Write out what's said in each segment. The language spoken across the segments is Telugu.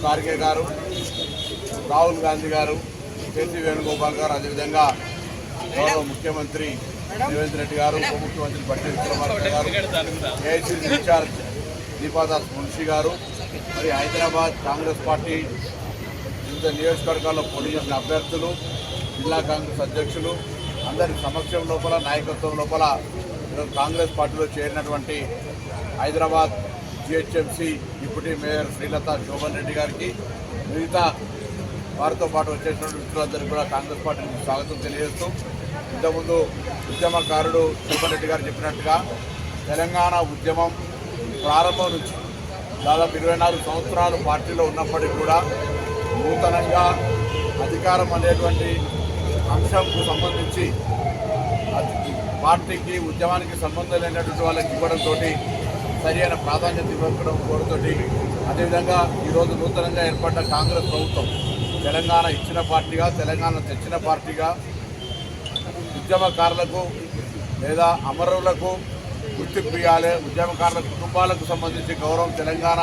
ఖార్గే గారు, రాహుల్ గాంధీ గారు, కేసీ వేణుగోపాల్ గారు, అదేవిధంగా గౌరవ ముఖ్యమంత్రి రేవంత్ రెడ్డి గారు, ఉప ముఖ్యమంత్రి బట్టి విక్రమార్క గారు, ఏఐసీసీ ఇన్ఛార్జ్ దీపాదాస్ మున్షి గారు, మరి హైదరాబాద్ కాంగ్రెస్ పార్టీ వివిధ నియోజకవర్గాల్లో పోటీ చేసిన అభ్యర్థులు, జిల్లా కాంగ్రెస్ అధ్యక్షులు అందరి సమక్షం లోపల, నాయకత్వం లోపల ఈరోజు కాంగ్రెస్ పార్టీలో చేరినటువంటి Hyderabad GHMC deputy mayor Srilatha Shobhan Reddy గారికి, మిగతా వారితో పాటు వచ్చేసినటువంటి మిత్రులందరికీ కూడా కాంగ్రెస్ పార్టీకి స్వాగతం తెలియజేస్తూ, ఇంతకుముందు ఉద్యమకారుడు శోభన్ రెడ్డి గారు చెప్పినట్టుగా తెలంగాణ ఉద్యమం ప్రారంభం నుంచి దాదాపు 24 సంవత్సరాలు పార్టీలో ఉన్నప్పటికీ కూడా నూతనంగా అధికారం అనేటువంటి అంశంకు సంబంధించి పార్టీకి ఉద్యమానికి సంబంధం లేనటువంటి వాళ్ళకి ఇవ్వడంతో సరైన ప్రాధాన్యత ఇవ్వడం కోరుతో, అదేవిధంగా ఈరోజు నూతనంగా ఏర్పడ్డ కాంగ్రెస్ ప్రభుత్వం తెలంగాణ ఇచ్చిన పార్టీగా, తెలంగాణ తెచ్చిన పార్టీగా ఉద్యమకారులకు లేదా అమరులకు గుర్తింపు ఇవ్వాలి, ఉద్యమకారుల కుటుంబాలకు సంబంధించి గౌరవం తెలంగాణ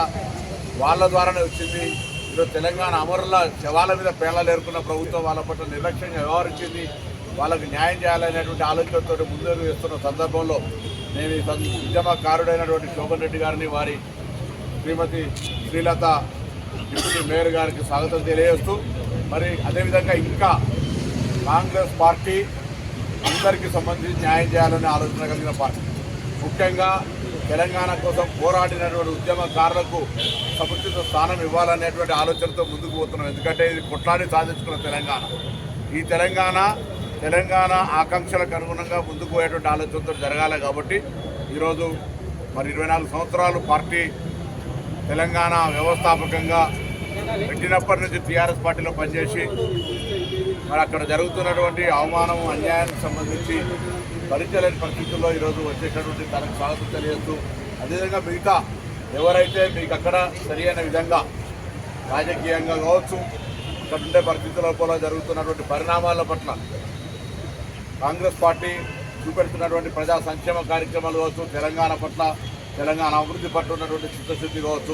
వాళ్ళ ద్వారానే వచ్చింది. ఈరోజు తెలంగాణ అమరుల శవాల మీద పేర్లు ఏర్కొన్న ప్రభుత్వం వాళ్ళ పట్ల నిర్లక్ష్యంగా వ్యవహరించింది. వాళ్ళకు న్యాయం చేయాలనేటువంటి ఆలోచనతో ముందుకు వేస్తున్న సందర్భంలో నేను ఈ ఉద్యమకారుడైనటువంటి శోభన్ రెడ్డి గారిని, వారి శ్రీమతి శ్రీలత డిప్యూటీ మేయర్ గారికి స్వాగతం తెలియజేస్తూ, మరి అదేవిధంగా ఇంకా కాంగ్రెస్ పార్టీ అందరికీ సంబంధించి న్యాయం చేయాలనే ఆలోచన కలిగిన పార్టీ, ముఖ్యంగా తెలంగాణ కోసం పోరాడినటువంటి ఉద్యమకారులకు సముచిత స్థానం ఇవ్వాలనేటువంటి ఆలోచనతో ముందుకు పోతున్నాం. ఎందుకంటే ఇది కొట్లాడి సాధించుకున్న తెలంగాణ. ఈ తెలంగాణ ఆకాంక్షలకు అనుగుణంగా ముందుకు పోయేటువంటి ఆలోచనతో జరగాలి. కాబట్టి ఈరోజు మరి 24 సంవత్సరాలు పార్టీ తెలంగాణ వ్యవస్థాపకంగా పెట్టినప్పటి నుంచి టీఆర్ఎస్ పార్టీలో పనిచేసి మరి అక్కడ జరుగుతున్నటువంటి అవమానం, అన్యాయానికి సంబంధించి భరించలేని పరిస్థితుల్లో ఈరోజు వచ్చేటటువంటి తనకు స్వాగతం తెలియజేస్తూ, అదేవిధంగా మిగతా ఎవరైతే మీకు అక్కడ సరైన విధంగా రాజకీయంగా కావచ్చు, అక్కడ ఉండే పరిస్థితుల లోపల జరుగుతున్నటువంటి పరిణామాల పట్ల కాంగ్రెస్ పార్టీ చూపెడుతున్నటువంటి ప్రజా సంక్షేమ కార్యక్రమాలు కావచ్చు, తెలంగాణ పట్ల, తెలంగాణ అభివృద్ధి పట్ల ఉన్నటువంటి చిత్తశుద్ధి కావచ్చు,